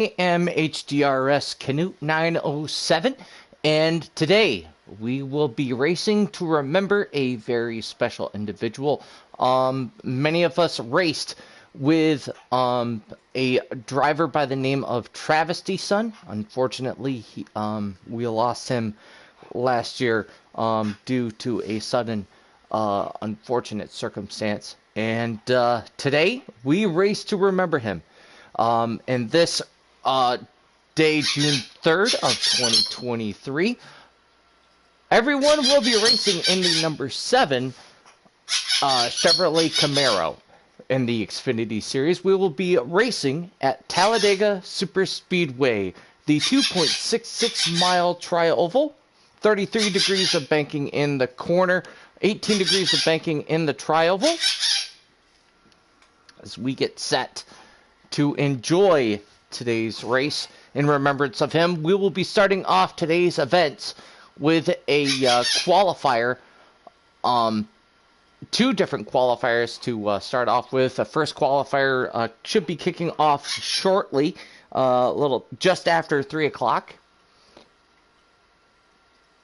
I am HDRS Canute 907, and today we will be racing to remember a very special individual. Many of us raced with a driver by the name of Travis Tyson. Unfortunately, we lost him last year due to a sudden unfortunate circumstance. And today we race to remember him. And this day, June 3rd of 2023, everyone will be racing in the number 7 Chevrolet Camaro. In the Xfinity Series, we will be racing at Talladega Superspeedway, the 2.66-mile tri-oval, 33 degrees of banking in the corner, 18 degrees of banking in the tri-oval, as we get set to enjoy today's race. In remembrance of him, we will be starting off today's events with a qualifier, two different qualifiers to start off with. The first qualifier should be kicking off shortly, just after 3 o'clock.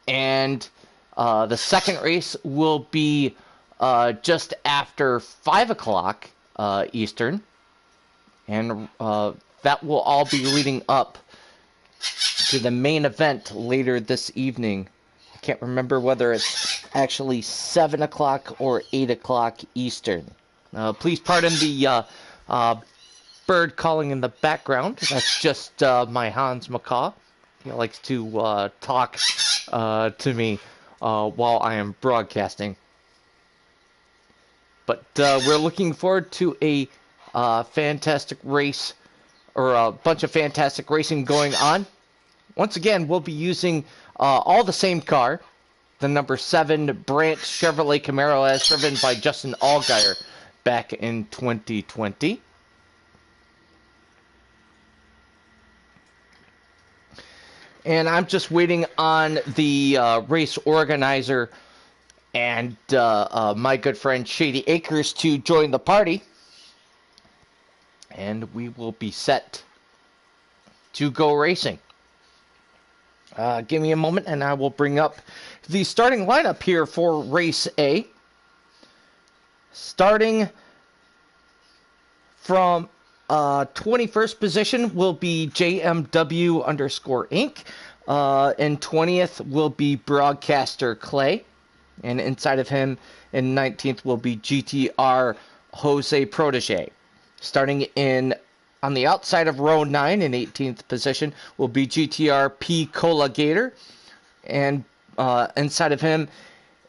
And the second race will be just after 5 o'clock Eastern. And that will all be leading up to the main event later this evening. I can't remember whether it's actually 7 o'clock or 8 o'clock Eastern. Please pardon the bird calling in the background. That's just my Hans Macaw. He likes to talk to me while I am broadcasting. But we're looking forward to a fantastic race, or a bunch of fantastic racing going on. Once again, we'll be using all the same car, the number 7 Branch Chevrolet Camaro, as driven by Justin Allgaier back in 2020. And I'm just waiting on the race organizer and my good friend Shady Acres to join the party. And we will be set to go racing. Give me a moment and I will bring up the starting lineup here for Race A. Starting from 21st position will be JMW _ Inc. And 20th will be Broadcaster Clay. And inside of him in 19th will be GTR Jose Protege. Starting on the outside of row 9 in 18th position will be GTR P Cola Gator. And inside of him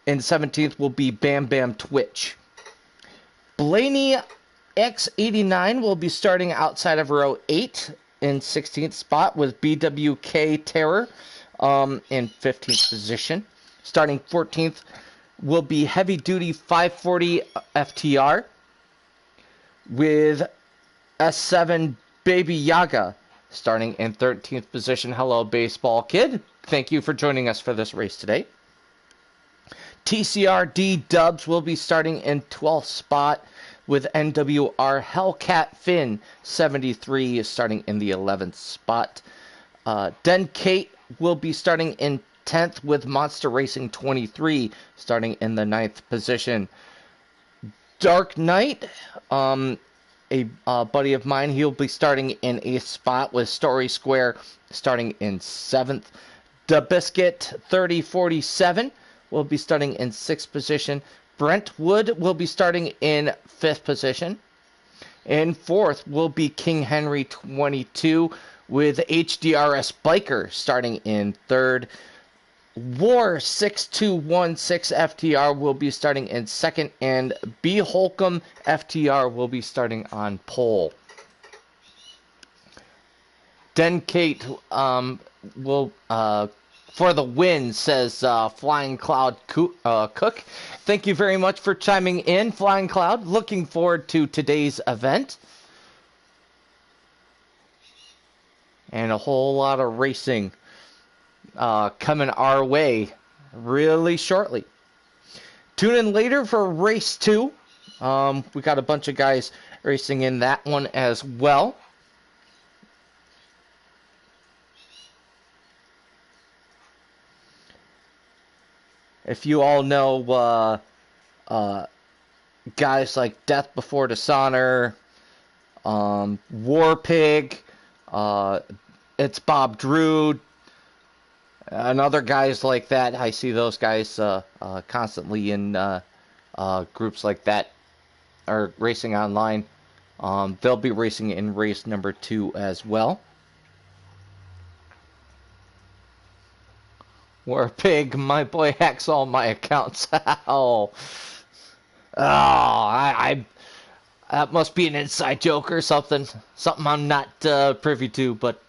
in 17th will be Bam Bam Twitch. Blaney X89 will be starting outside of row 8 in 16th spot with BWK Terror in 15th position. Starting 14th will be Heavy Duty 540 FTR with S7 Baby Yaga starting in 13th position. Hello, Baseball Kid. Thank you for joining us for this race today. TCRD Dubs will be starting in 12th spot with NWR Hellcat Finn 73 starting in the 11th spot. Den Kate will be starting in 10th with Monster Racing 23 starting in the 9th position. Dark Knight, a buddy of mine, he'll be starting in 8th spot with Story Square starting in 7th. Da Biscuit 3047 will be starting in 6th position. Brentwood will be starting in 5th position. In 4th will be King Henry 22 with HDRS Biker starting in 3rd. War 6216 FTR will be starting in 2nd, and B Holcomb FTR will be starting on pole. Den Kate will for the win, says Flying Cloud Cook. Thank you very much for chiming in, Flying Cloud. Looking forward to today's event. And a whole lot of racing coming our way really shortly. Tune in later for race 2. We got a bunch of guys racing in that one as well. if you all know guys like Death Before Dishonor, War Pig, uh, it's Bob Drew, and other guys like that. I see those guys constantly in groups like that, or racing online. They'll be racing in race number 2 as well. War Pig, my boy hacks all my accounts. oh, I that must be an inside joke or something. Something I'm not privy to. But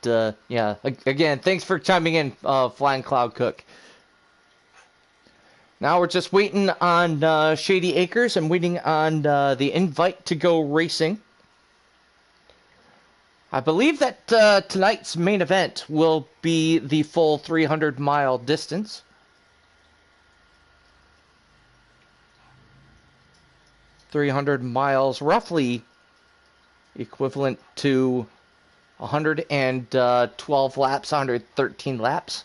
yeah, again, thanks for chiming in, Flying Cloud Cook. Now we're just waiting on Shady Acres and waiting on the invite to go racing. I believe that tonight's main event will be the full 300-mile distance. $300 roughly equivalent to 112 laps, 113 laps.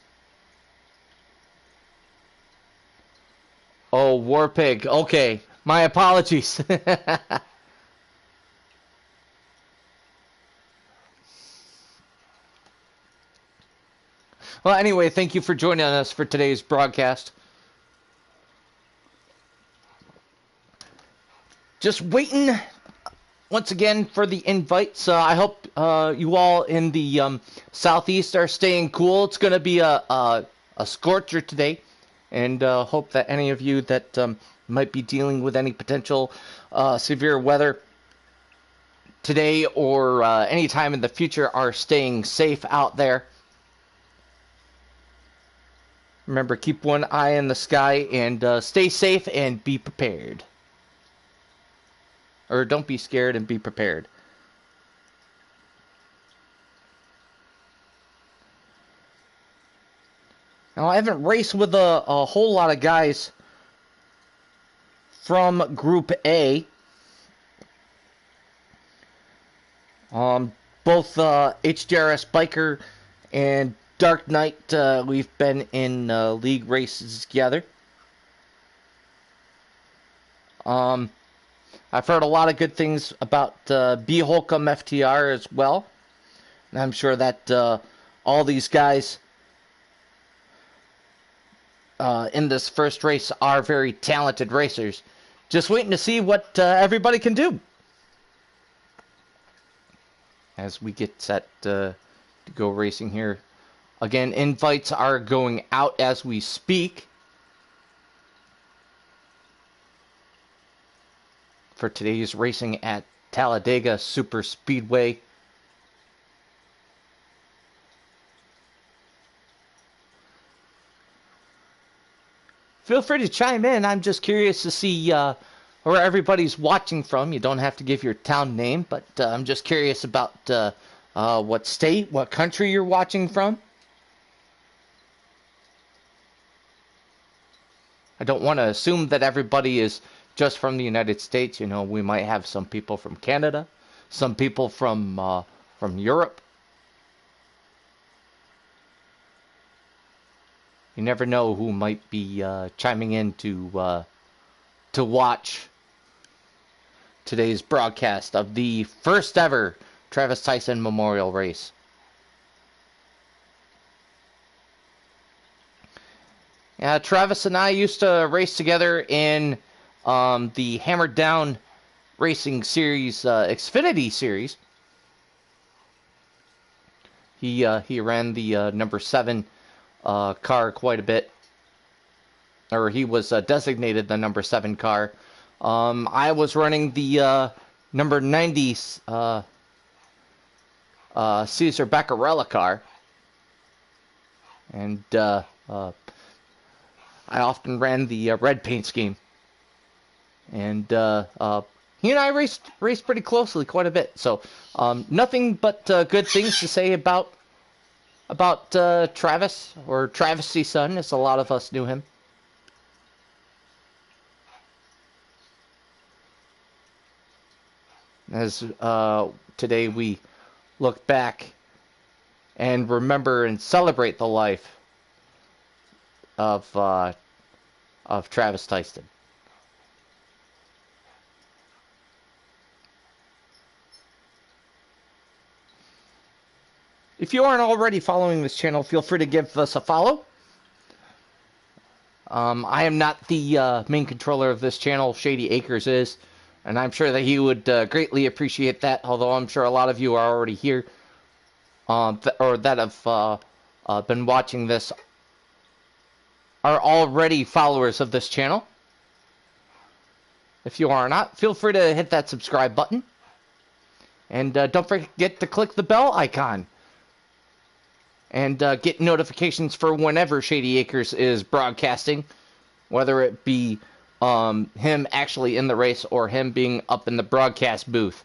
Oh, War Pig. Okay, my apologies. Well, anyway, thank you for joining us for today's broadcast. Just waiting once again for the invites. I hope you all in the southeast are staying cool. It's going to be a scorcher today, and hope that any of you that might be dealing with any potential severe weather today or any time in the future are staying safe out there. Remember, keep one eye in the sky and stay safe and be prepared. Or don't be scared and be prepared. Now, I haven't raced with a whole lot of guys from Group A. Both HDRS Biker and Dark Knight, we've been in league races together. I've heard a lot of good things about B. Holcomb FTR as well. And I'm sure that all these guys in this first race are very talented racers. Just waiting to see what everybody can do as we get set to go racing here. Again, invites are going out as we speak for today's racing at Talladega Super Speedway. Feel free to chime in. I'm just curious to see where everybody's watching from. You don't have to give your town name, but I'm just curious about what state, what country you're watching from. I don't want to assume that everybody is just from the United States. You know, we might have some people from Canada, some people from Europe. You never know who might be chiming in to watch today's broadcast of the first ever Travis Tyson Memorial Race. Yeah, Travis and I used to race together in the Hammered Down Racing Series, Xfinity Series. He ran the number 7 car quite a bit, or he was designated the number 7 car. I was running the number 90 Cesar Beccarella car, and I often ran the red paint scheme, and he and I raced pretty closely quite a bit. So nothing but good things to say about Travis, or Travis' son, as a lot of us knew him. As today we look back and remember and celebrate the life of of Travis Tyson. If you aren't already following this channel, feel free to give us a follow. I am not the main controller of this channel. Shady Acres is, and I'm sure that he would greatly appreciate that, although I'm sure a lot of you are already here, or that have been watching this, are already followers of this channel. If you are not, feel free to hit that subscribe button. And don't forget to click the bell icon. And get notifications for whenever Shady Acres is broadcasting, whether it be him actually in the race or him being up in the broadcast booth.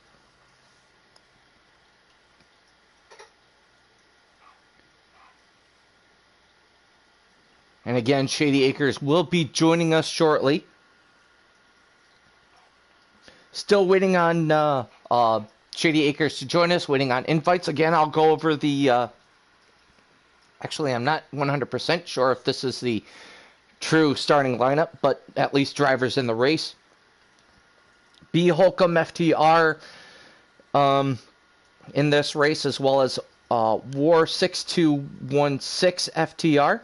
And again, Shady Acres will be joining us shortly. Still waiting on Shady Acres to join us, waiting on invites. Again, I'll go over the... Actually, I'm not 100% sure if this is the true starting lineup, but at least drivers in the race. B. Holcomb FTR in this race, as well as War 6216 FTR.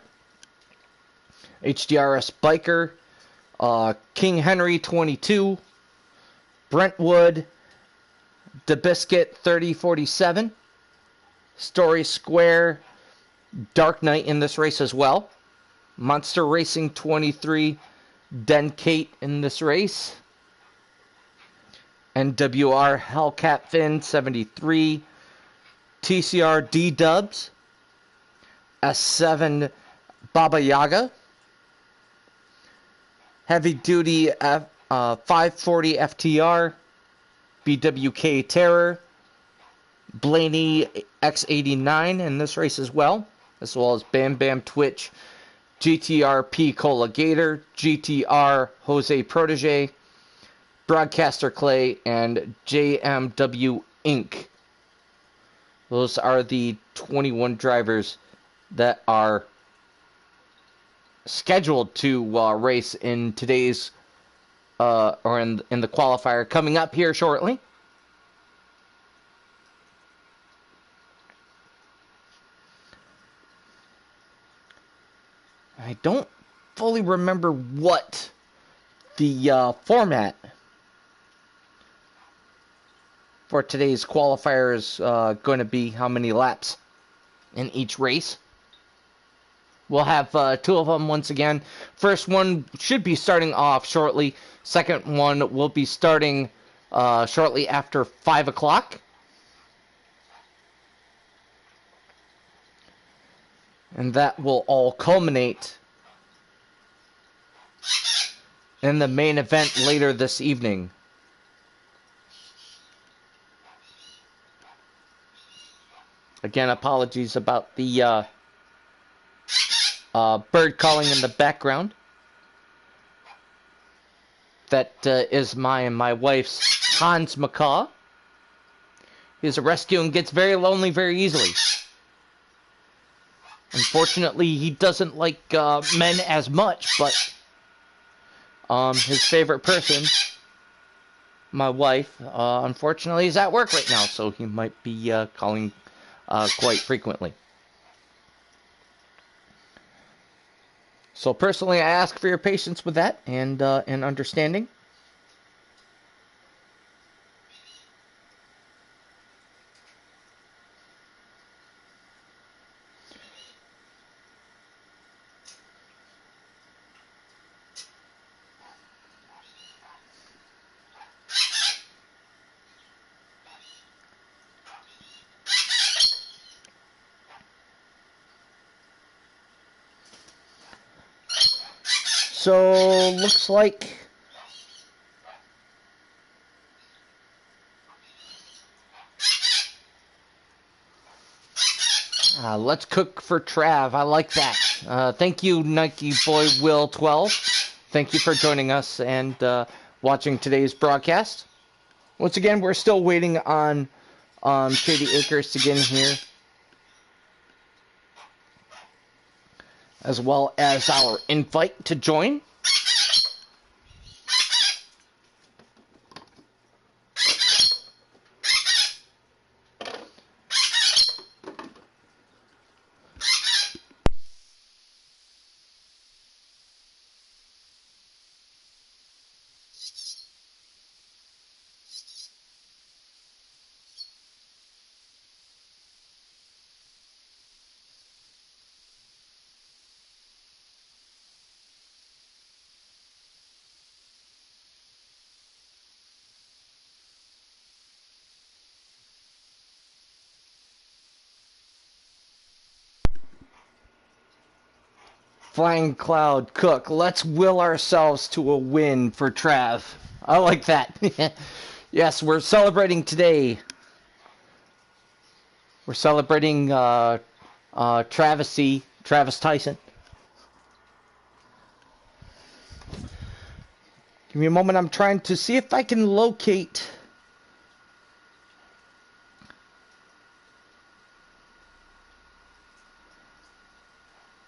HDRS Biker, King Henry 22, Brentwood, DeBiscuit 3047, Story Square, Dark Knight in this race as well. Monster Racing 23, Denkate in this race. NWR Hellcat Finn 73, TCR D-Dubs, S7 Baba Yaga, Heavy Duty 540 FTR, BWK Terror, Blaney X89 in this race as well as Bam Bam Twitch, GTRP Cola Gator, GTR Jose Protege, Broadcaster Clay, and JMW Inc. Those are the 21 drivers that are scheduled to race in today's or in the qualifier coming up here shortly. I don't fully remember what the format for today's qualifier is going to be, how many laps in each race. We'll have two of them once again. First one should be starting off shortly. Second one will be starting shortly after 5 o'clock. And that will all culminate in the main event later this evening. Again, apologies about the bird calling in the background. That is my wife's Hans Macaw. He's a rescue and gets very lonely very easily. Unfortunately, he doesn't like men as much, but his favorite person, my wife, unfortunately is at work right now, so he might be calling quite frequently. So personally, I ask for your patience with that and understanding. So, looks like let's cook for Trav. I like that. Thank you, Nike Boy Will 12. Thank you for joining us and watching today's broadcast. Once again, we're still waiting on Shady Acres to get in here, as well as our invite to join. Flying Cloud, Cook. Let's will ourselves to a win for Trav. I like that. Yes, we're celebrating today. We're celebrating Travis Tyson. Give me a moment. I'm trying to see if I can locate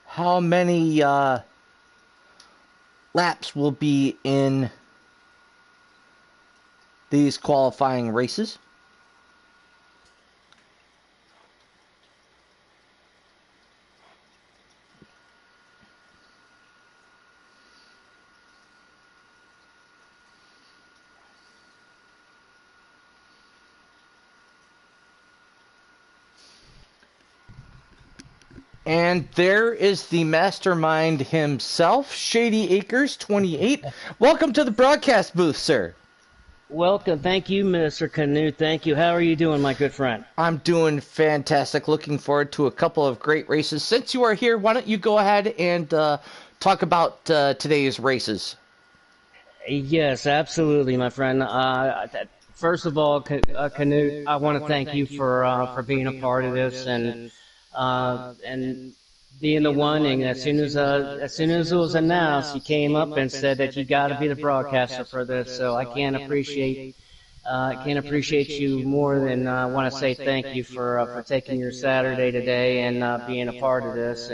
how many laps will be in these qualifying races. And there is the mastermind himself, Shady Acres 28. Welcome to the broadcast booth, sir. Welcome. Thank you, Mr. Canute. Thank you. How are you doing, my good friend? I'm doing fantastic. Looking forward to a couple of great races. Since you are here, why don't you go ahead and talk about today's races? Yes, absolutely, my friend. First of all, Canute, I want to thank you for being a part of this and being the one. And as soon as it was announced, you came up and said that you got to be the broadcaster for this. So I can't appreciate you more than want to say thank you for taking your Saturday today and being a part of this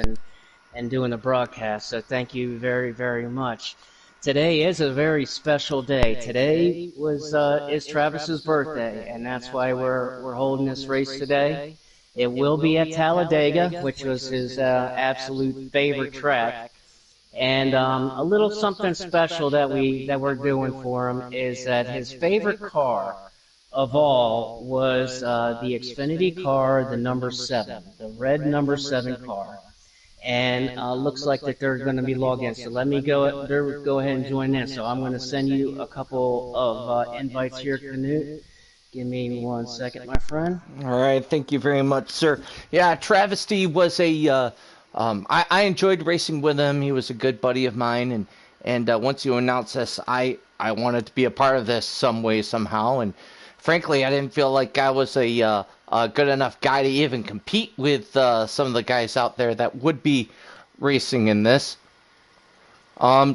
and doing the broadcast. So thank you very, very much. Today is a very special day. Today is Travis's birthday, and that's why we're holding this race today. It will be at Talladega, which was his absolute favorite track. And a little something special that we're doing for him is that his favorite car of all was the Xfinity car, the number 7, the red number 7 car. And looks like that they're going to be logged in. So let me go ahead and join in. So I'm going to send you a couple of invites here, Canute. Give me 1 second, my friend. All right, thank you very much, sir. Yeah, Travesty was I enjoyed racing with him. He was a good buddy of mine, and once you announced this, I wanted to be a part of this some way, somehow, and frankly, I didn't feel like I was a good enough guy to even compete with some of the guys out there that would be racing in this.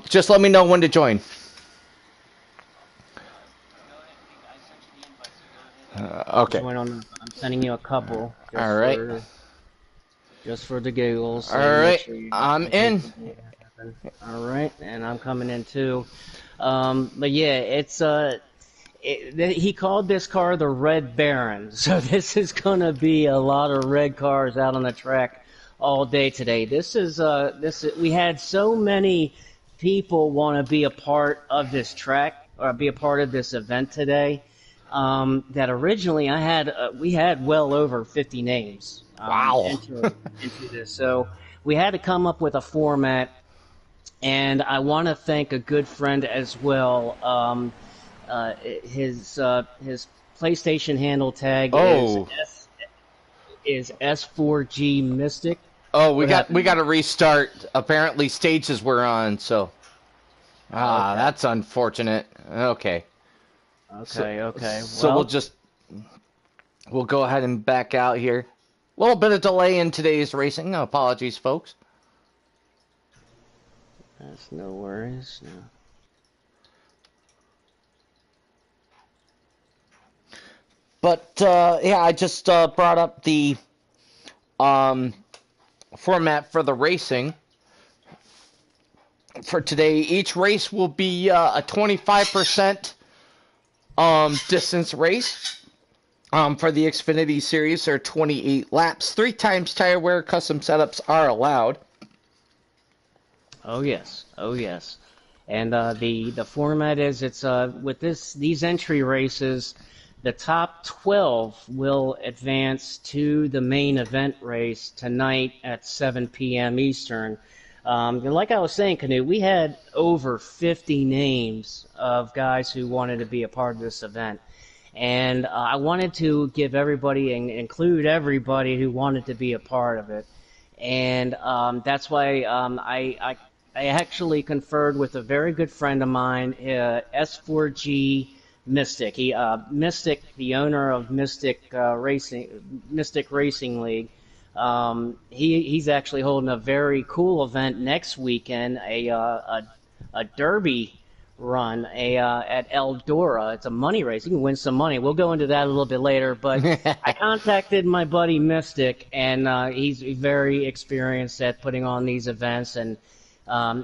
Just let me know when to join. Okay. I'm sending you a couple. All right. Just for the giggles. All right. I'm in. All right, and I'm coming in too. But yeah, he called this car the Red Baron, so this is gonna be a lot of red cars out on the track all day today. We had so many people want to be a part of this track or be a part of this event today. That originally we had well over 50 names into this. So we had to come up with a format, and I want to thank a good friend as well. His PlayStation handle tag is S4G Mystic. Oh, we got to restart. Apparently, stages were on, so okay. That's unfortunate. Okay. Okay. So we'll go ahead and back out here. A little bit of delay in today's racing. Apologies, folks. That's no worries. No. But yeah, I just brought up the format for the racing for today. Each race will be a 25% distance race. For the Xfinity Series, there are 28 laps. 3 times tire wear. Custom setups are allowed. Oh yes. And the format is with these entry races, the top 12 will advance to the main event race tonight at 7 p.m. Eastern. And like I was saying, Canute, we had over 50 names of guys who wanted to be a part of this event. And I wanted to give everybody and include everybody who wanted to be a part of it. and that's why I actually conferred with a very good friend of mine, S4G Mystic. Mystic, the owner of Mystic Racing League. He's actually holding a very cool event next weekend, a derby run at Eldora. It's a money race. You can win some money. We'll go into that a little bit later. But I contacted my buddy Mystic, and he's very experienced at putting on these events. And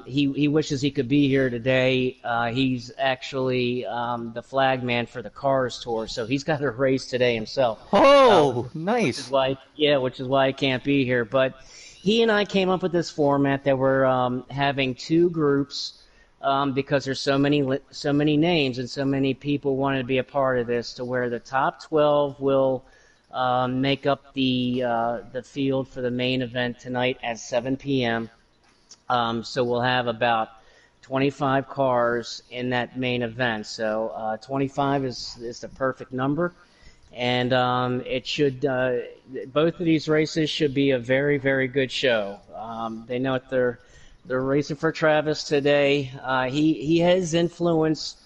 he wishes he could be here today. He's actually the flag man for the Cars Tour, so he's got a race today himself. Oh, Which is nice. why, yeah, which is why I can't be here. But he and I came up with this format that we're having two groups because there's so many names and so many people wanted to be a part of this. To where the top 12 will make up the field for the main event tonight at 7 p.m. So we'll have about 25 cars in that main event. So 25 is the perfect number, and it should both of these races should be a very very good show. They know what they're racing for Travis today. He has influence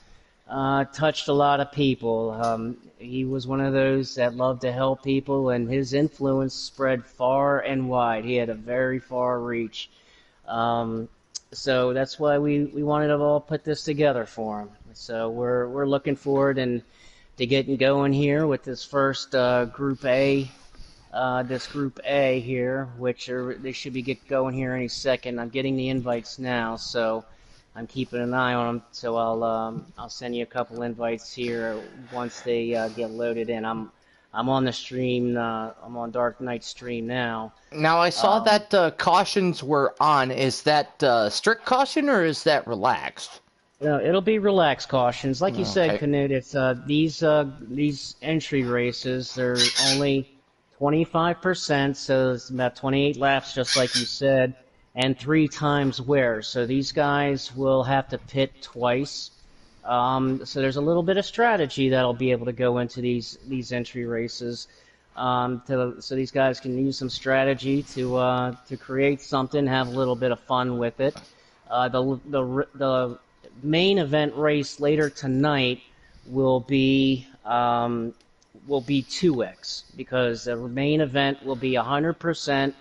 touched a lot of people. He was one of those that loved to help people, and his influence spread far and wide. He had a very far reach. Um, so that's why we wanted to all put this together for him. So we're looking forward and to getting going here with this first Group A. This Group A here, they should be get going here any second. I'm getting the invites now, so I'm keeping an eye on them. So I'll send you a couple invites here once they get loaded in. I'm on the stream. I'm on Dark Knight stream now. Now I saw Um, that cautions were on. Is that strict caution or is that relaxed? It'll be relaxed cautions, like you said, Okay. Canute. It's these entry races. They're only 25%, so it's about 28 laps, just like you said, and 3 times wear. So these guys will have to pit twice. So there's a little bit of strategy that'll be able to go into these entry races. So these guys can use some strategy to create something, have a little bit of fun with it. The main event race later tonight will be 2x because the main event will be 100%,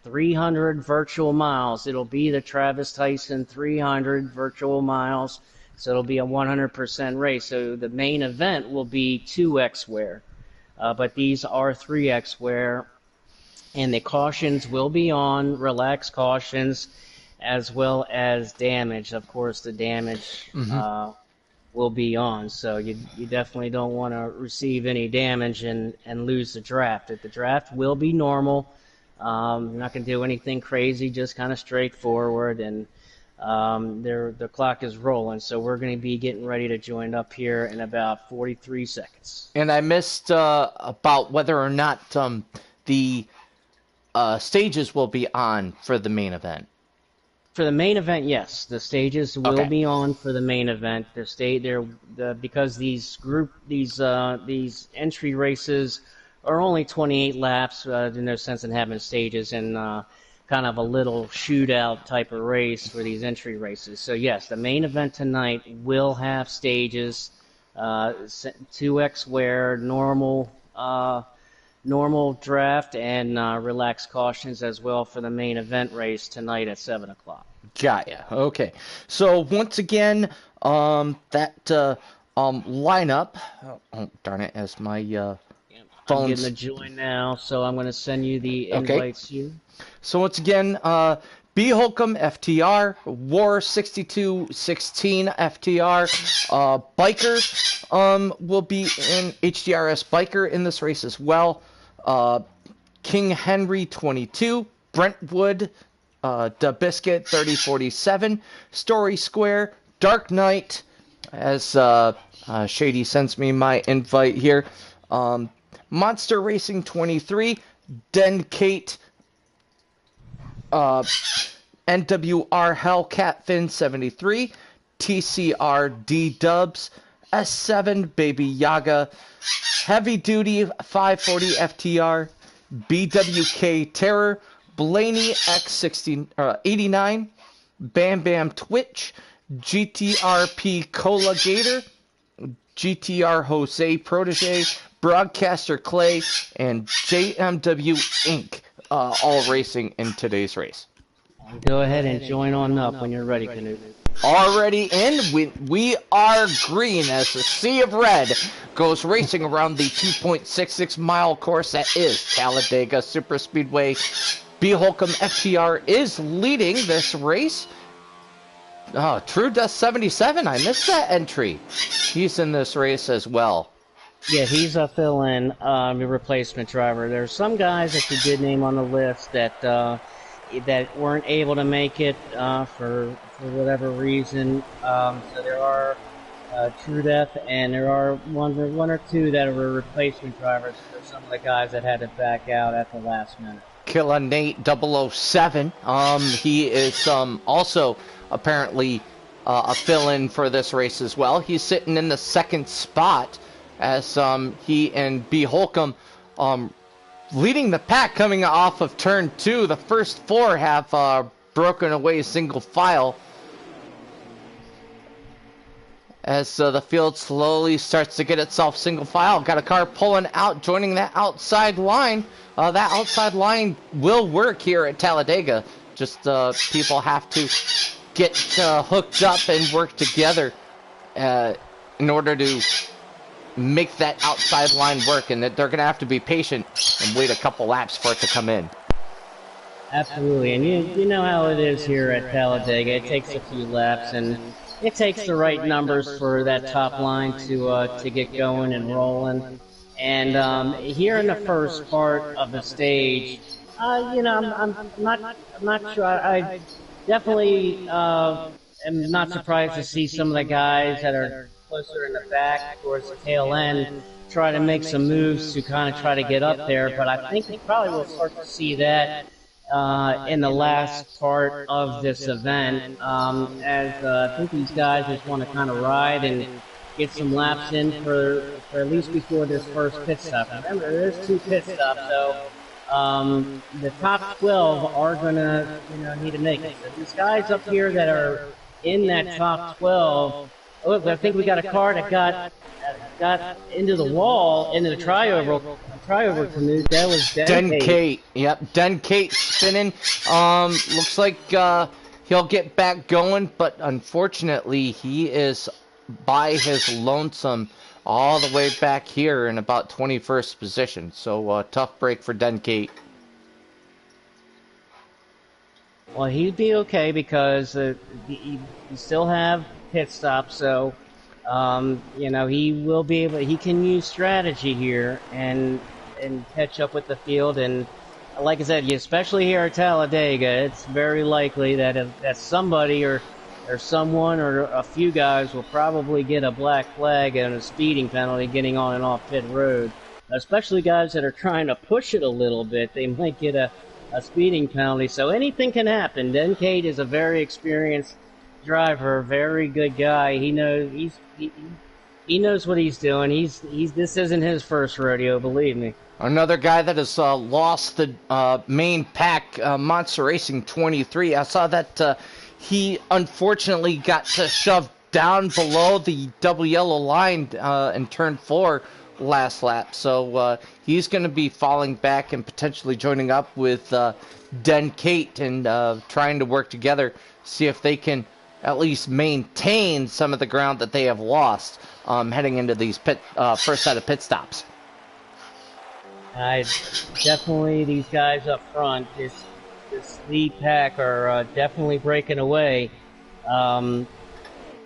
300 virtual miles. It'll be the Travis Tyson 300 virtual miles, so it'll be a 100% race. So the main event will be 2x wear, but these are 3x wear, and the cautions will be on, relaxed cautions, as well as damage. Of course, the damage Hmm. will be on, so you definitely don't want to receive any damage and lose the draft. The draft will be normal. You're not going to do anything crazy, just kind of straightforward, and the clock is rolling, so we're going to be getting ready to join up here in about 43 seconds. And I missed about whether or not the stages will be on for the main event. For the main event, yes, the stages will Okay. be on for the main event. Because these entry races are only 28 laps. There's no sense in having stages and kind of a little shootout type of race for these entry races. So yes, the main event tonight will have stages, 2x wear, normal draft, and relaxed cautions as well for the main event race tonight at 7 o'clock. Got ya. Okay. So once again, that lineup. Oh, darn it! As my I'm getting the phone's join now, so I'm going to send you the okay. invites here. So once again, B Holcomb FTR, War 6216 FTR, Biker will be in HDRS Biker in this race as well. King Henry 22, Brentwood, Da Biscuit 3047, Story Square, Dark Knight, as Shady sends me my invite here. Monster Racing 23, Den Kate, NWR Hellcat Fin 73, TCR D Dubs, S7 Baby Yaga, Heavy Duty 540 FTR, BWK Terror, Blaney X89, Bam Bam Twitch, GTRP Cola Gator, GTR Jose Protege, Broadcaster Clay, and JMW Inc. All racing in today's race. Go ahead and join on up when you're ready, Canute. Already in, we are green as the sea of red goes racing around the 2.66 mile course that is Talladega Superspeedway. B. Holcomb FTR is leading this race. Oh, True Dust 77, I missed that entry. He's in this race as well. Yeah, he's a fill-in replacement driver. There's some guys that you did name on the list that that weren't able to make it for whatever reason. So there are True Death, and there are one or two that were replacement drivers for some of the guys that had to back out at the last minute. Killa Nate 007. He is also apparently a fill-in for this race as well. He's sitting in the second spot as he and B. Holcomb leading the pack coming off of turn 2. The first 4 have broken away single file as the field slowly starts to get itself single file. Got a car pulling out, joining that outside line. That outside line will work here at Talladega. Just people have to get hooked up and work together in order to make that outside line work, and that they're going to have to be patient and wait a couple laps for it to come in. Absolutely, and you know how it is here at Talladega. It takes a few laps, and it takes the right numbers for that top line to get going and rolling. And here in the first part of the stage, I'm not sure. I definitely am not surprised to see some of the guys that are closer in the back towards the tail end try to make some moves to kind of try to get up there. But I think we probably will start to see that in the last part of this event, as I think these guys just want to kind of ride and get some laps in for at least before this first pit stop. Remember, there's 2 pit stops, so the top 12 are going to need to make it. So these guys up here that are in that top 12, look, I think we got a car that got into the wall, into the triover Canute. That was Denkate. Yep, Denkate spinning. Looks like he'll get back going, but unfortunately he is by his lonesome all the way back here in about 21st position. So tough break for Denkate. Well, he'd be okay because you still have pit stop, so he will be able. He can use strategy here and catch up with the field. And like I said, especially here at Talladega, it's very likely that somebody or someone or a few guys will probably get a black flag and a speeding penalty getting on and off pit road. Especially guys that are trying to push it a little bit, they might get a speeding penalty. So anything can happen. Denkate is a very experienced driver, very good guy. He knows he knows what he's doing. This isn't his first rodeo, believe me. Another guy that has lost the main pack, Monster Racing 23. I saw that he unfortunately got shoved down below the double yellow line in turn 4 last lap. So he's going to be falling back and potentially joining up with Denkate and trying to work together, see if they can at least maintain some of the ground that they have lost heading into these first set of pit stops. Definitely these guys up front, this lead pack are definitely breaking away.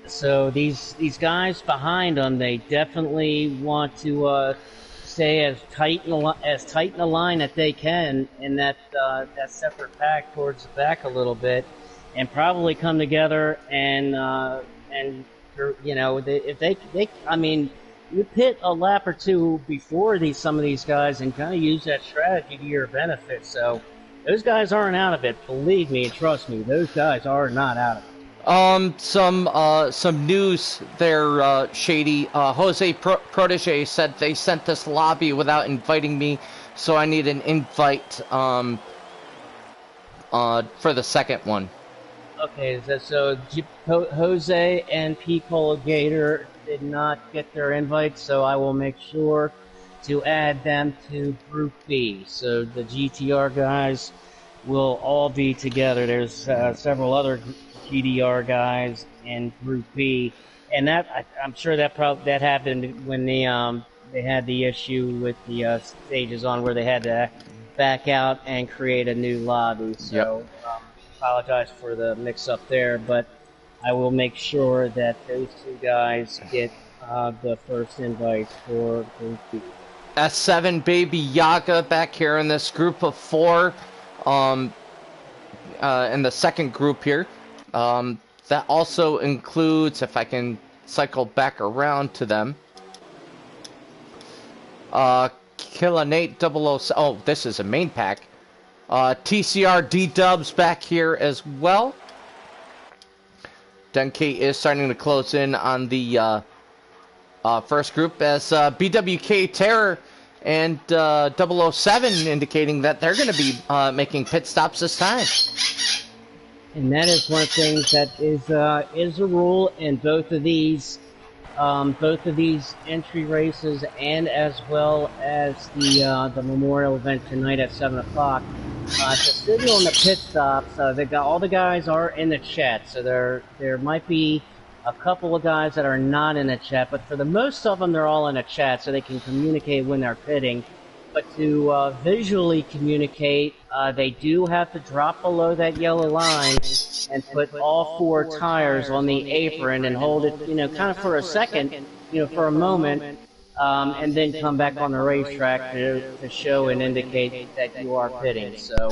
So these guys behind them, they definitely want to stay as tight in the line that they can in that separate pack towards the back a little bit, and probably come together and if they I mean, you pit a lap or two before some of these guys and kind of use that strategy to your benefit. So those guys aren't out of it. Believe me and trust me, those guys are not out of it. Some news there, Shady. Jose Protege said they sent this lobby without inviting me, so I need an invite. for the second one. Okay, so Jose and Piccolo Gator did not get their invites, so I will make sure to add them to Group B. So the GTR guys will all be together. There's several other GDR guys in Group B, and I'm sure that happened when they had the issue with the stages on where they had to back out and create a new lobby. So apologize for the mix-up there, but I will make sure that those two guys get the first invite for Group B. S7 Baby Yaga back here in this group of 4. In the second group here. That also includes, if I can cycle back around to them, Killa Nate 007. Oh, this is a main pack. TCR D-Dubs back here as well. Denke is starting to close in on the first group as BWK Terror and 007 indicating that they're going to be making pit stops this time. And that is one of the things that is a rule in both of these entry races, and as well as the memorial event tonight at 7 o'clock. To signal on the pit stops, all the guys are in the chat, so there might be a couple of guys that are not in the chat, but for the most of them, they're all in a chat, so they can communicate when they're pitting. But to visually communicate, they do have to drop below that yellow line and put all 4 tires on the apron and hold it, kind of for a second, for a moment, and then come back on the racetrack to show and indicate that you are pitting. So,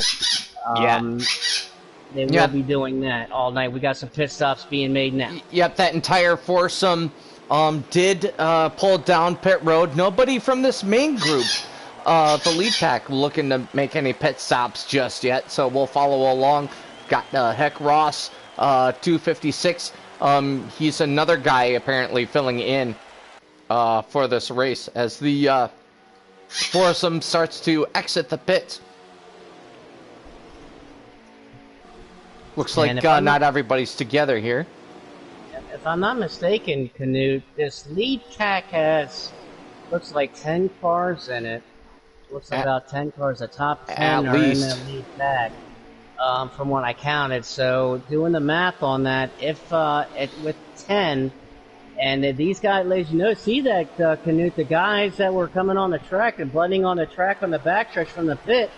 they will be doing that all night. We got some pit stops being made now. Yep, that entire foursome did pull down pit road. Nobody from this main group, the lead pack, looking to make any pit stops just yet. So we'll follow along. Got Heck Ross, 256. He's another guy apparently filling in for this race as the foursome starts to exit the pits. Looks like not everybody's together here. If I'm not mistaken, Canute, this lead pack looks like 10 cars in it. Looks like about 10 cars. The top 10 are in the lead pack, from what I counted. So doing the math on that, if with 10, and these guys, see that, Canute, the guys that were coming on the track and blending on the track on the backstretch from the pit,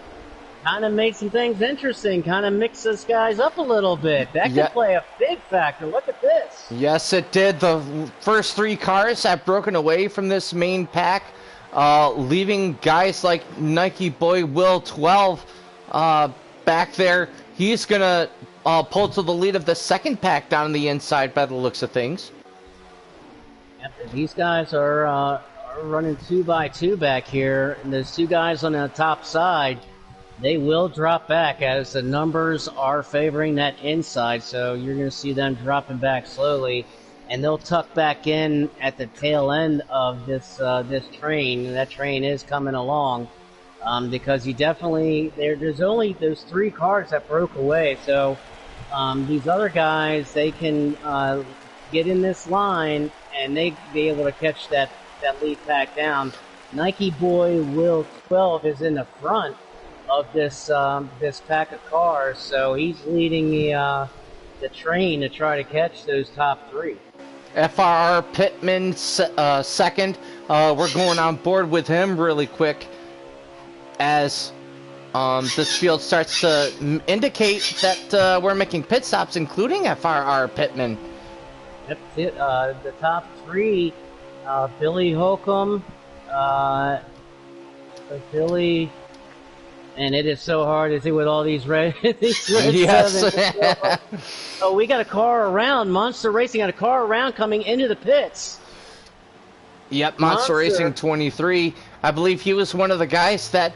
kind of made some things interesting, kind of mixed those guys up a little bit. That could play a big factor. Look at this. Yes, it did. The first 3 cars have broken away from this main pack, leaving guys like Nike Boy Will 12 back there. He's going to pull to the lead of the second pack down the inside by the looks of things. Yep, these guys are running 2x2 back here, and those 2 guys on the top side, they will drop back as the numbers are favoring that inside, so you're going to see them dropping back slowly, and they'll tuck back in at the tail end of this train. And that train is coming along, because you definitely there's only those 3 cars that broke away, so these other guys, they can get in this line and they be able to catch that lead pack down. Nike Boy Will 12 is in the front of this pack of cars, so he's leading the train to try to catch those top 3. FRR Pittman second. We're going on board with him really quick as this field starts to indicate that we're making pit stops, including FRR Pittman. Yep, the top 3, Billy Holcomb, Billy. And it is so hard to see with all these red, Yes. Oh, we got a car around. Monster Racing got a car around coming into the pits. Yep, Monster Racing 23. I believe he was one of the guys that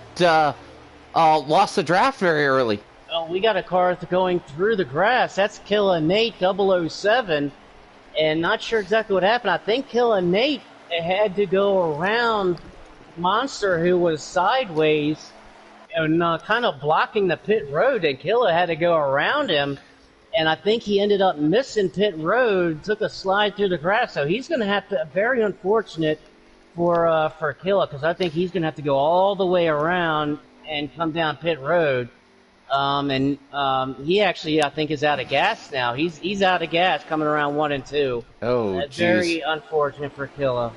lost the draft very early. Oh, we got a car going through the grass. That's Killa Nate 007. And not sure exactly what happened. I think Killa Nate had to go around Monster, who was sideways. and kind of blocking the pit road, and Killa had to go around him, and I think he ended up missing pit road, took a slide through the grass, so he's going to have to, very unfortunate for Killa, because I think he's going to have to go all the way around and come down pit road. He actually, I think, is out of gas now. He's out of gas coming around 1 and 2. Oh, That's jeez. very unfortunate for Killa.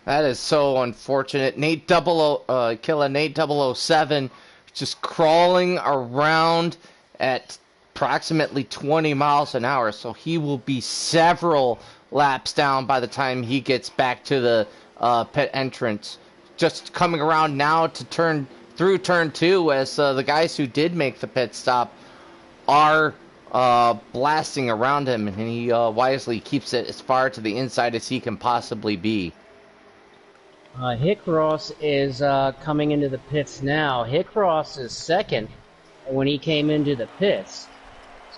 That is so unfortunate. Killa Nate 007, just crawling around at approximately 20 miles an hour. So he will be several laps down by the time he gets back to the pit entrance. Just coming around now to turn 2 as the guys who did make the pit stop are blasting around him, and he wisely keeps it as far to the inside as he can possibly be. Hickross is coming into the pits now. Hickross is second when he came into the pits.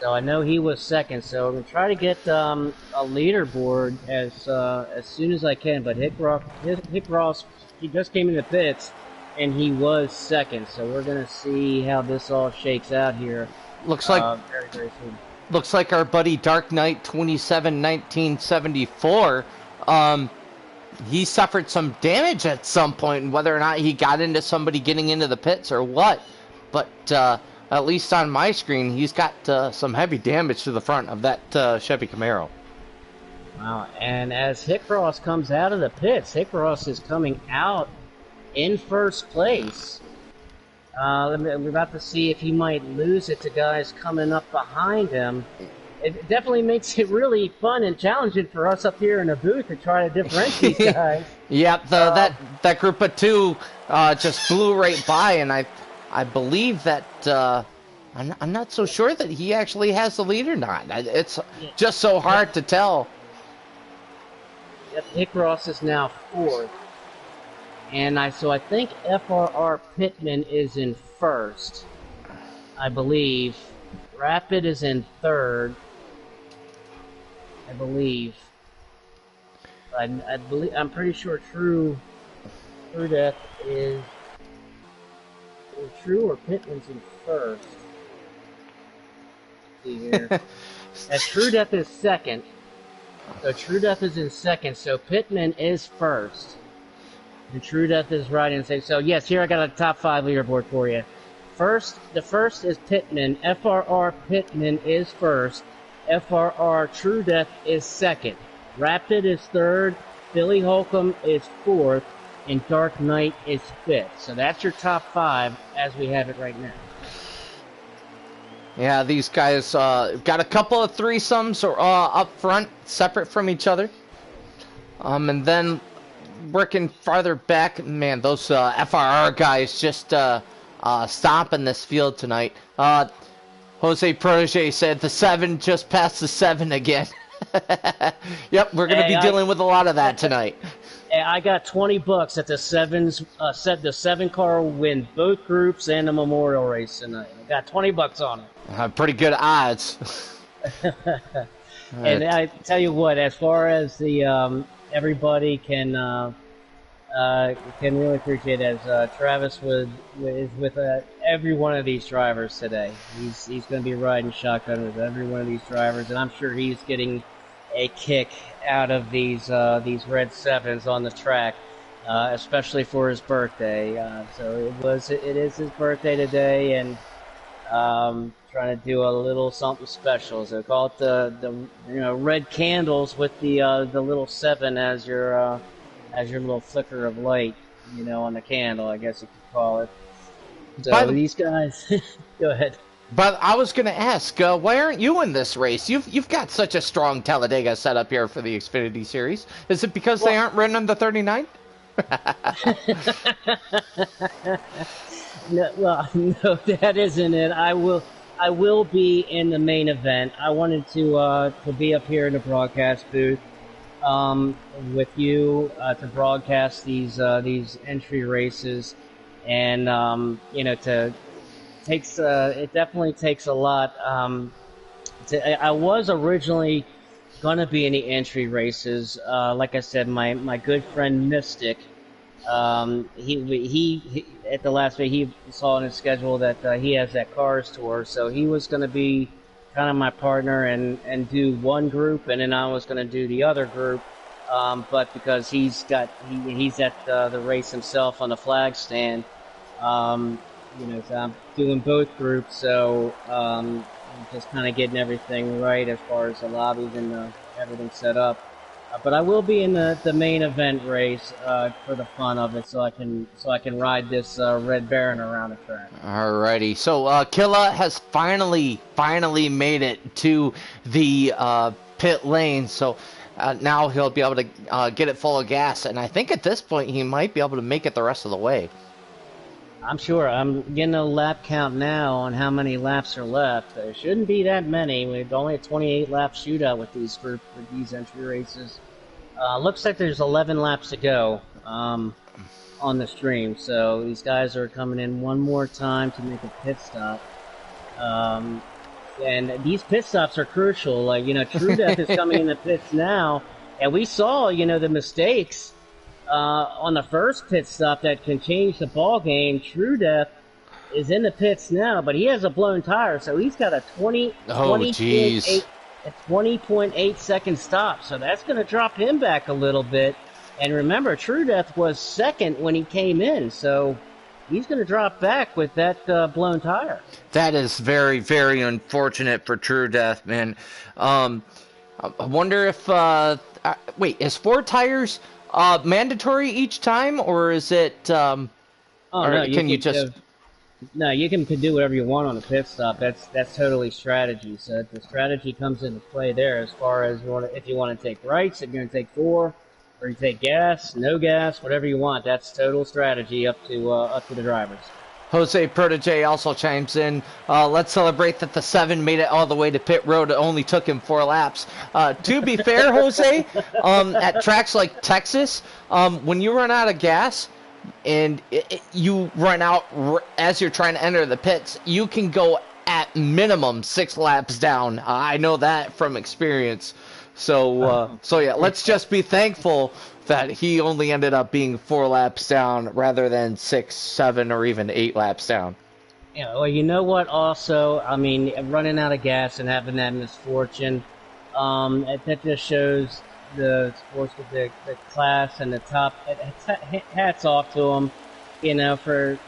So I know he was second. So I'm going to try to get a leaderboard as soon as I can. But Hickross, he just came into the pits, and he was second. So we're going to see how this all shakes out here. Looks like very, very soon. Looks like our buddy Dark Knight 271974, he suffered some damage at some point, and whether or not he got into somebody getting into the pits or what. But at least on my screen, he's got some heavy damage to the front of that Chevy Camaro. Wow, and as Hickross comes out of the pits, Hickross is coming out in first place. We're about to see if he might lose it to guys coming up behind him. It definitely makes it really fun and challenging for us up here in the booth to try to differentiate guys. Yep, that group of 2 just flew right by, and I believe that I'm not so sure that he actually has the lead or not. It's just so hard to tell. Yep, Hickross is now 4th. And so I think FRR Pittman is in 1st, I believe. Rapid is in 3rd, I believe. I'm pretty sure True Death is True or Pittman's in 1st. Let's see here. True Death is 2nd. So True Death is in 2nd. So Pittman is 1st. And True Death is right in saying, so yes, here I got a top 5 leaderboard for you. The first is Pittman. FRR Pittman is 1st. FRR True Death is 2nd. Rapid is 3rd. Billy Holcomb is 4th. And Dark Knight is 5th. So that's your top 5 as we have it right now. Yeah, these guys got a couple of threesomes up front, separate from each other. And then working farther back, man, those FRR guys just stomping this field tonight. Jose Protege said the 7 just passed the 7 again. Yep, we're going to be dealing with a lot of that tonight. I got $20 at the 7 car will win both groups and the memorial race tonight. I got $20 on it. Pretty good odds. And I tell you what, as far as the everybody can really appreciate it, as Travis is with every one of these drivers today. He's going to be riding shotgun with every one of these drivers, and I'm sure he's getting a kick out of these red 7s on the track, especially for his birthday. So it is his birthday today, and trying to do a little something special. So call it the red candles with the little 7 as your little flicker of light, on the candle, I guess you could call it. So these guys, go ahead. But I was going to ask, why aren't you in this race? You've got such a strong Talladega setup here for the Xfinity Series. Is it because they aren't running the 39? No, that isn't it. I will be in the main event. I wanted to be up here in the broadcast booth with you to broadcast these entry races, and it definitely takes a lot. I was originally gonna be in the entry races. Like I said, my good friend Mystic, he at the last day he saw in his schedule that he has that Cars tour, so he was going to be kind of my partner and do one group, and then I was going to do the other group. But because he's at the race himself on the flag stand, so I'm doing both groups, so just kind of getting everything right as far as the lobbies and everything set up. But I will be in the main event race for the fun of it, so I can ride this Red Baron around the track. Alrighty, so Killa has finally made it to the pit lane, so now he'll be able to get it full of gas, and I think at this point he might be able to make it the rest of the way. I'm sure. I'm getting a lap count now on how many laps are left. There shouldn't be that many. We've only a 28 lap shootout with these entry races. Looks like there's 11 laps to go on the stream. So these guys are coming in one more time to make a pit stop. And these pit stops are crucial. Like, True Death is coming in the pits now, and we saw, the mistakes on the first pit stop that can change the ball game. True Death is in the pits now, but he has a blown tire, so he's got a 20.8 second stop. So that's going to drop him back a little bit. And remember, True Death was second when he came in, so he's going to drop back with that blown tire. That is very, very unfortunate for True Death, man. I wonder if wait, is 4 tires mandatory each time, or is it? No, you can do whatever you want on the pit stop. That's totally strategy. So the strategy comes into play there as far as if you want to take rights, if you're going to take 4, or you take gas, no gas, whatever you want. That's total strategy up to the drivers. Jose Protege also chimes in. Let's celebrate that the 7 made it all the way to pit road. It only took him 4 laps. To be fair, Jose, at tracks like Texas, when you run out of gas and you run out as you're trying to enter the pits, you can go at minimum 6 laps down. I know that from experience. So yeah, let's just be thankful that he only ended up being 4 laps down rather than 6, 7, or even 8 laps down. Yeah, well, you know what? Also, I mean, running out of gas and having that misfortune, that just shows the sports with the class and the top. Hats off to them, for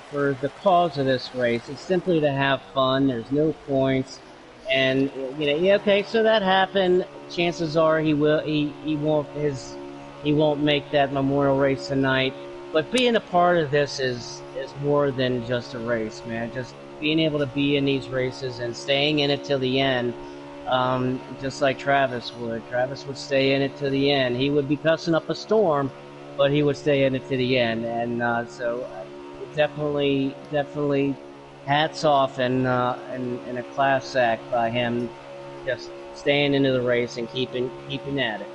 the cause of this race. It's simply to have fun. There's no points. And okay, so that happened. Chances are he won't make that memorial race tonight. But being a part of this is more than just a race, man. Just being able to be in these races and staying in it till the end, just like Travis would. Travis would stay in it to the end. He would be cussing up a storm, but he would stay in it to the end. And so definitely hats off and a class act by him, just staying into the race and keeping at it.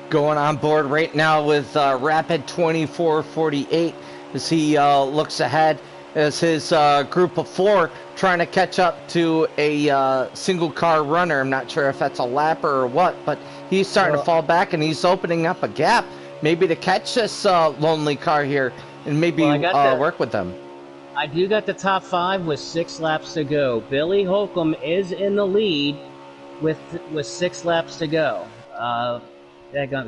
Going on board right now with Rapid 2448 as he looks ahead as his group of 4 trying to catch up to a single car runner. I'm not sure if that's a lapper or what, but he's starting to fall back and he's opening up a gap maybe to catch this lonely car here and maybe work with them. I do got the top 5 with 6 laps to go. Billy Holcomb is in the lead with 6 laps to go.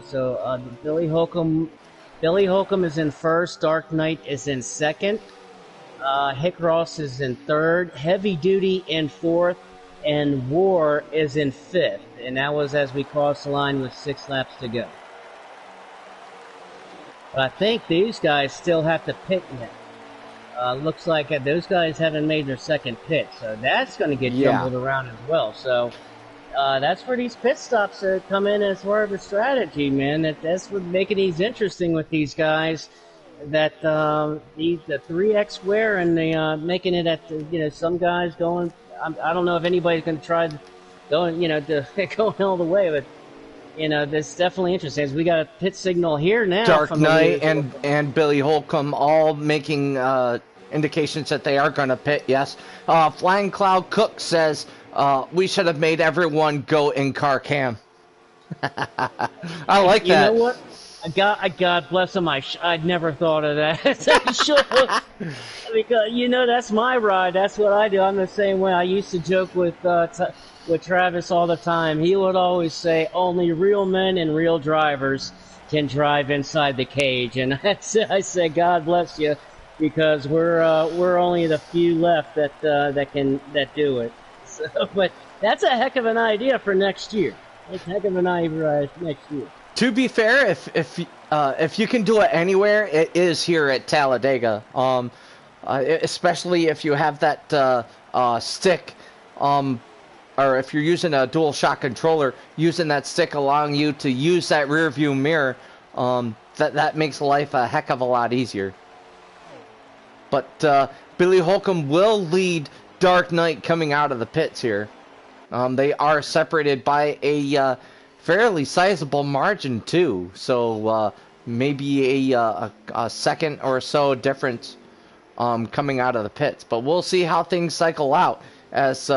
So Billy Holcomb is in first. Dark Knight is in second. Hick Ross is in third. Heavy Duty in fourth, and War is in fifth. And that was as we crossed the line with 6 laps to go. But I think these guys still have to pit yet. Looks like those guys haven't made their second pit, so that's going to get jumbled around as well. So that's where these pit stops come in as more of a strategy, man. That's what making these interesting with these guys. That the 3x wear and the making it at some guys going. I don't know if anybody's going to try going going all the way, but that's definitely interesting. As we got a pit signal here now. Dark Knight and Billy Holcomb all making indications that they are going to pit. Yes, Flying Cloud Cook says we should have made everyone go in car cam. I like that. You know what? God bless him. I'd never thought of that. I should, because that's my ride. That's what I do. I'm the same way. I used to joke with Travis all the time. He would always say, "Only real men and real drivers can drive inside the cage," and I say, "God bless you," because we're only the few left that do it. So, but that's a heck of an idea for next year. It's a heck of an idea next year. To be fair, if you can do it anywhere, it is here at Talladega. Especially if you have that stick, or if you're using a dual shock controller, using that stick allowing you to use that rear view mirror, that makes life a heck of a lot easier. But Billy Holcomb will lead Dark Knight coming out of the pits here. They are separated by a fairly sizable margin too, so maybe a second or so difference coming out of the pits. But we'll see how things cycle out as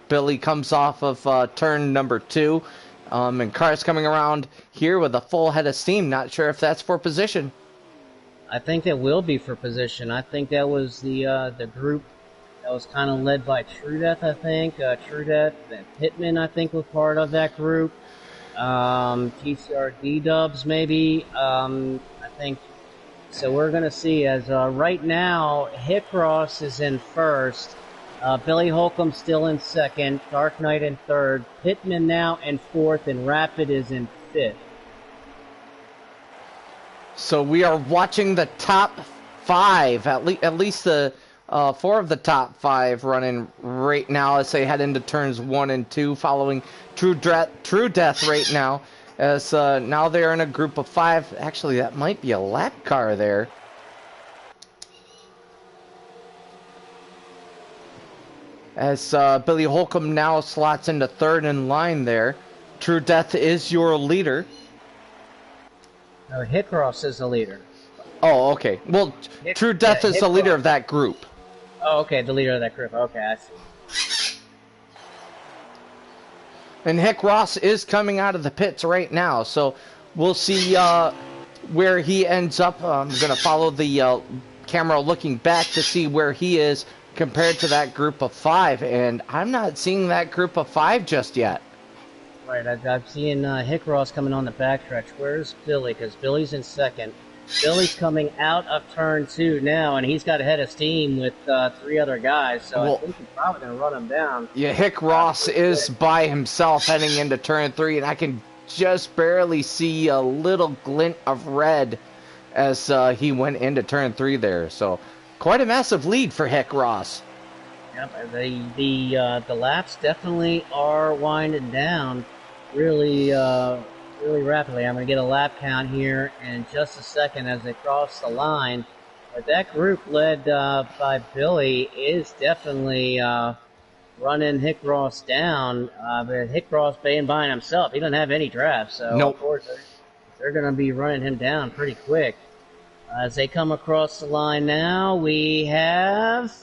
Billy comes off of turn number 2, and cars coming around here with a full head of steam. Not sure if that's for position. I think that will be for position. I think that was the group that was kind of led by True Death. I think True Death and Pittman, I think, was part of that group. TCRD Dubs maybe. I think so. We're gonna see as right now Hicross is in first, Billy Holcomb still in second, Dark Knight in third, Pittman now in fourth, and Rapid is in fifth. So we are watching the top 5, at least the 4 of the top 5 running right now as they head into turns 1 and 2, following True Death right now. As now they're in a group of 5. Actually, that might be a lap car there. As Billy Holcomb now slots into third in line there. True Death is your leader. No, Hicross is the leader. Oh, okay. Well, True Death is the leader of that group. Oh, okay, the leader of that group. Okay, I see. And Hicross is coming out of the pits right now, so we'll see where he ends up. I'm going to follow the camera looking back to see where he is compared to that group of 5, and I'm not seeing that group of 5 just yet. Right, I'm seeing Hicross coming on the backstretch. Where's Billy? Because Billy's in second. Billy's coming out of turn 2 now, and he's got a head of steam with 3 other guys, so I think he's probably going to run him down. Yeah, Hicross is by himself heading into turn 3, and I can just barely see a little glint of red as he went into turn 3 there. So quite a massive lead for Hicross. Yep, the laps definitely are winding down really rapidly. I'm going to get a lap count here in just a second as they cross the line. But that group led by Billy is definitely running Hicross down. But Hicross being by himself, he doesn't have any drafts, so nope. Of course they're going to be running him down pretty quick. As they come across the line now, we have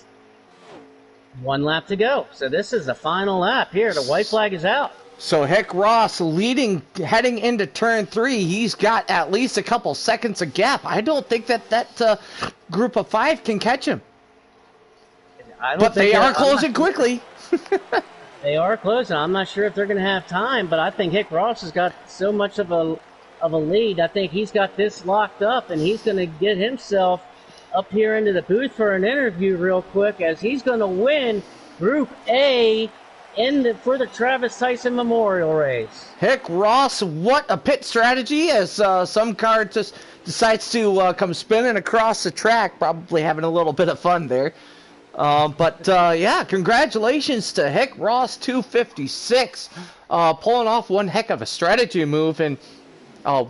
1 lap to go. So this is the final lap here. The white flag is out. So Hicross leading, heading into turn 3. He's got at least a couple seconds of gap. I don't think that group of 5 can catch him. But they are closing quickly. They are closing. I'm not sure if they're going to have time, but I think Hicross has got so much of a lead. I think he's got this locked up, and he's going to get himself up here into the booth for an interview real quick, as he's going to win Group A for the Travis Tyson Memorial Race. Hicross, what a pit strategy, as some car just decides to come spinning across the track, probably having a little bit of fun there. But yeah, congratulations to Hicross 256, pulling off one heck of a strategy move and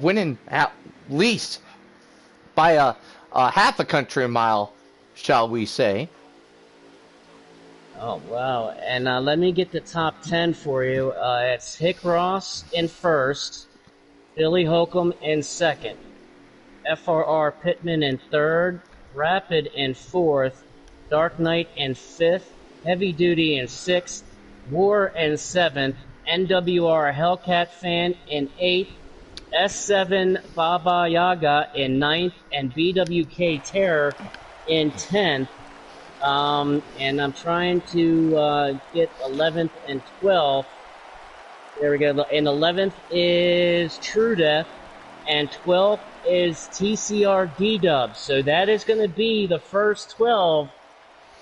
winning at least by a half a country mile, shall we say. Oh, wow. And let me get the top 10 for you. It's Hicross in first, Billy Holcomb in second, FRR Pittman in third, Rapid in fourth, Dark Knight in fifth, Heavy Duty in sixth, War in seventh, NWR Hellcat Fan in eighth, S7 Baba Yaga in ninth, and BWK Terror in 10th. And I'm trying to get 11th and 12th. There we go. And 11th is True Death, and 12th is TCR D-Dub. So that is going to be the first 12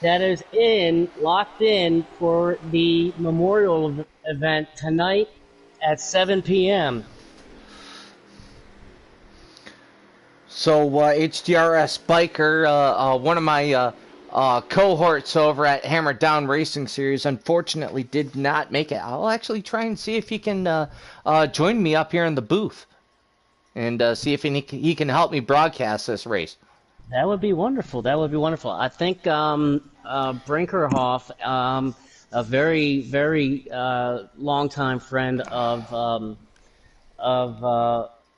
that is locked in for the memorial event tonight at 7 p.m. So HDRS Biker, one of my cohorts over at Hammer Down Racing Series, unfortunately did not make it. I'll actually try and see if he can join me up here in the booth and see if he can help me broadcast this race. That would be wonderful. That would be wonderful. I think Brinkerhoff, a very, very longtime friend of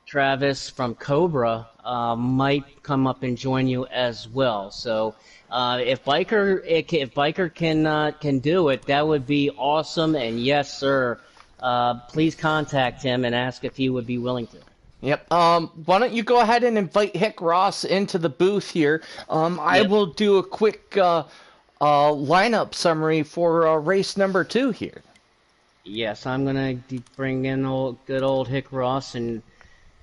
Travis from Cobra, might come up and join you as well. So if Biker can do it, that would be awesome. And yes, sir, please contact him and ask if he would be willing to. Yep. Why don't you go ahead and invite Hick Ross into the booth here? I will do a quick lineup summary for race number 2 here. Yes, I'm gonna bring in good old Hick Ross and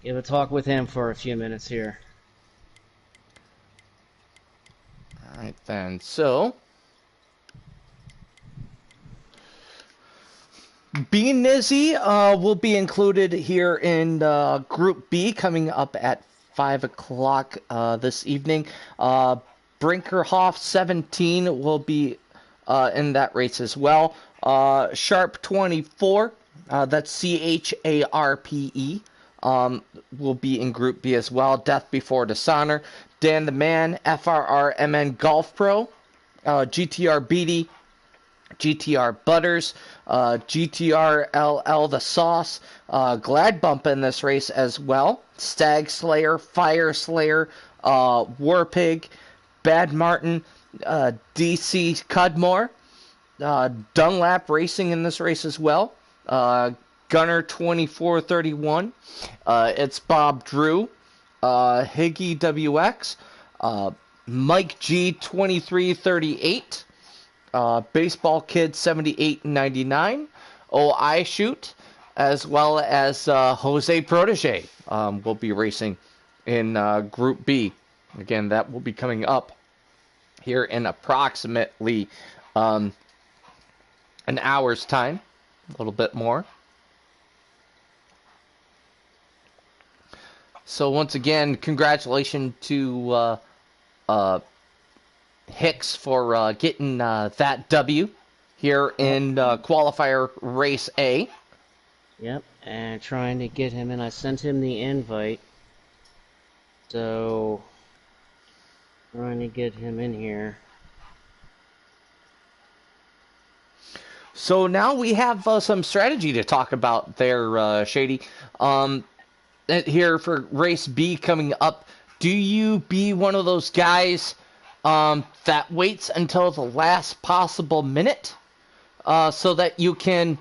give a talk with him for a few minutes here. All right then. So, B Nizzy will be included here in Group B coming up at 5 o'clock this evening. Brinkerhoff 17 will be in that race as well. Sharp 24, that's CHARPE, will be in Group B as well. Death Before Dishonor. Dan the Man, FRRMN Golf Pro, GTR Beatty, GTR Butters, GTR LL The Sauce, Glad Bump in this race as well. Stag Slayer, Fire Slayer, Warpig, Bad Martin, DC Cudmore, Dunlap Racing in this race as well. Gunner 2431, it's Bob Drew, Higgy WX, Mike G 2338, Baseball Kid 7899, I Shoot, as well as Jose Protege will be racing in Group B. Again, that will be coming up here in approximately an hour's time, a little bit more. So once again, congratulations to Hicks for getting that W here in qualifier race A. Yep, and trying to get him in. I sent him the invite, so trying to get him in here. So now we have some strategy to talk about there, Shady. Here for race B coming up, do you be one of those guys that waits until the last possible minute so that you can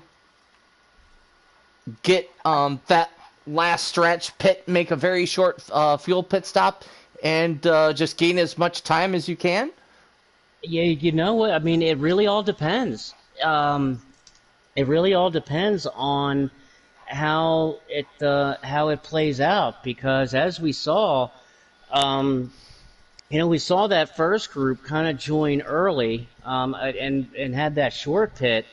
get that last stretch pit, make a very short fuel pit stop, and just gain as much time as you can? Yeah, you know what? I mean, it really all depends. It really all depends on how it plays out, because as we saw, we saw that first group kind of join early and had that short pit,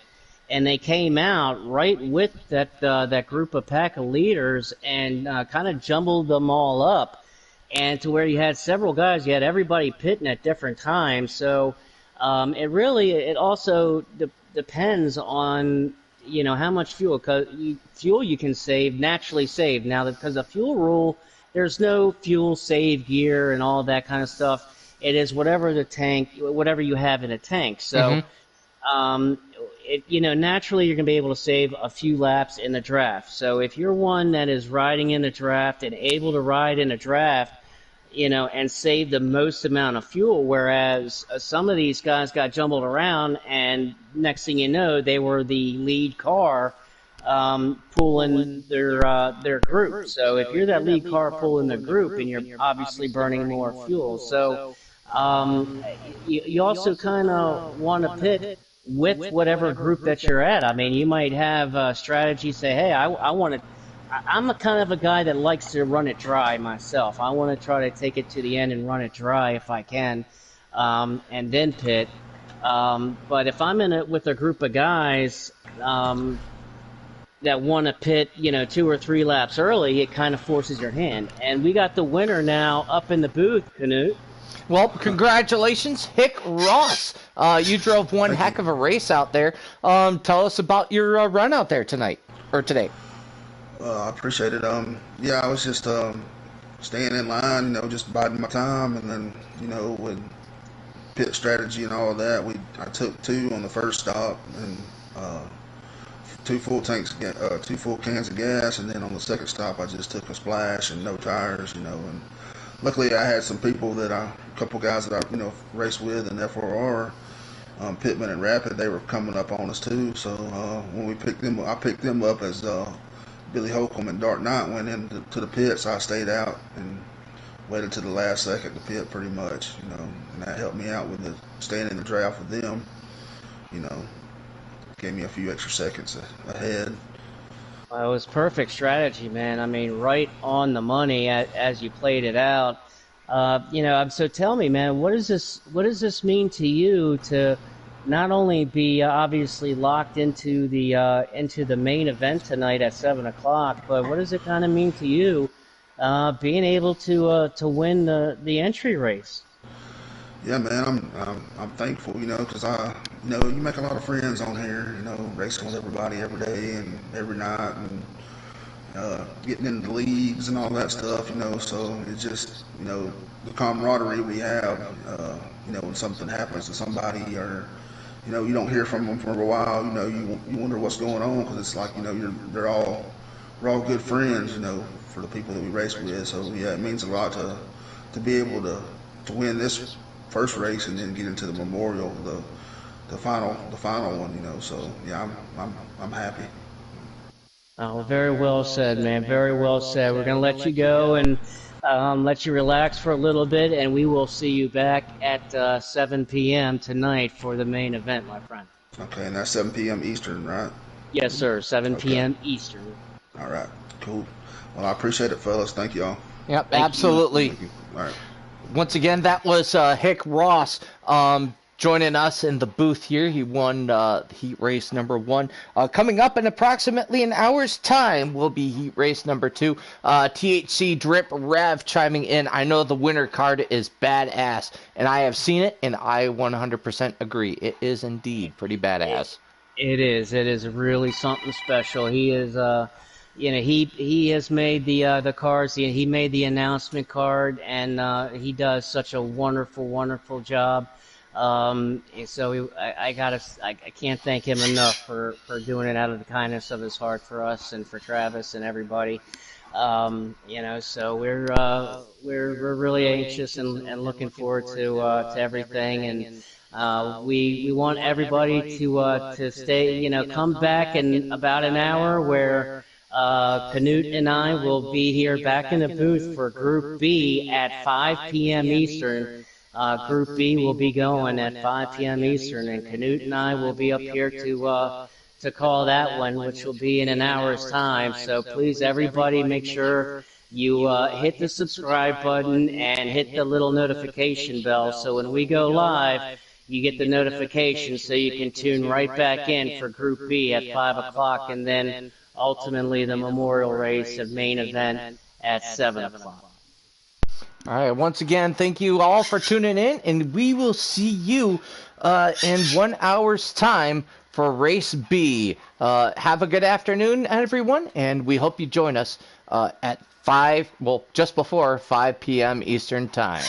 and they came out right with that group of pack of leaders and kind of jumbled them all up, and to where you had several guys, you had everybody pitting at different times. So it also depends on how much fuel you can naturally save. Now, because the fuel rule, there's no fuel save gear and all that kind of stuff. It is whatever you have in a tank. So, naturally you're going to be able to save a few laps in the draft. So if you're one that is riding in the draft and able to ride in a draft, and save the most amount of fuel, whereas some of these guys got jumbled around, and next thing you know, they were the lead car pulling their group. So if you're that lead car pulling the group, and you're obviously burning more fuel, so you also kind of want to pit with whatever group that you're at. I mean, you might have a strategy say, hey, I want to. I'm a kind of a guy that likes to run it dry myself. I want to try to take it to the end and run it dry if I can, and then pit. But if I'm in it with a group of guys that want to pit, 2 or 3 laps early, it kind of forces your hand. And we got the winner now up in the booth, Canute. Well, congratulations, Hick Ross. You drove one Thank you. heck of a race out there. Tell us about your run out there tonight or today. I appreciate it. Yeah, I was just staying in line, just biding my time, and then, with pit strategy and all of that, I took 2 on the first stop, and uh, 2 full cans of gas, and then on the second stop, I just took a splash and no tires, and luckily I had some people a couple guys that I, raced with in F4R, Pittman and Rapid. They were coming up on us too, so when I picked them up as Billy Holcomb and Dark Knight went into the pits. I stayed out and waited to the last second to pit pretty much, and that helped me out with staying in the draft with them, you know, gave me a few extra seconds ahead. Well, it was perfect strategy, man. I mean, right on the money as you played it out. So tell me, man, what does this mean to you to not only be obviously locked into the main event tonight at 7 o'clock, but what does it kind of mean to you being able to win the entry race? Yeah, man, I'm thankful, because you make a lot of friends on here, racing with everybody every day and every night, and getting into the leagues and all that stuff, So it's just, the camaraderie we have, when something happens to somebody, or you don't hear from them for a while, you wonder what's going on, because it's like, we're all good friends, for the people that we race with. So yeah, it means a lot to be able to win this first race and then get into the memorial, the final one, So yeah, I'm happy. Oh, very well said, man. Very well said. We're gonna let you go and let you relax for a little bit, and we will see you back at 7 p.m. tonight for the main event, my friend. Okay, and that's 7 p.m. Eastern, right? Yes, sir. 7 Okay. p.m. Eastern. All right. Cool. Well, I appreciate it, fellas. Thank y'all. Yep, Thank you. absolutely. Thank you. All right. Once again, that was Hick Ross joining us in the booth here. He won heat race number 1. Coming up in approximately an hour's time will be heat race number 2. THC Drip Rev chiming in. I know the winner card is badass, and I have seen it, and I 100% agree. It is indeed pretty badass. It is. It is really something special. He is. He has made the cards. He made the announcement card, and he does such a wonderful, wonderful job. And so I can't thank him enough for doing it out of the kindness of his heart for us and for Travis and everybody. So we're really anxious and looking forward to everything, and we want everybody to stay, come back in about an hour where Canute and I will be here back in the booth for Group B at 5 p.m. Eastern. Group B will be going at 5 p.m. Eastern, and Canute and I will be up here to call that one, which will be in an hour's time. So please, everybody, make sure you hit the subscribe button and hit the little notification bell, so when we go live, you get the notification so you can tune right back in for Group B at 5 o'clock, and then ultimately the memorial race of main event at 7 o'clock. All right, once again, thank you all for tuning in, and we will see you in 1 hour's time for Race B. Have a good afternoon, everyone, and we hope you join us at just before 5 p.m. Eastern Time.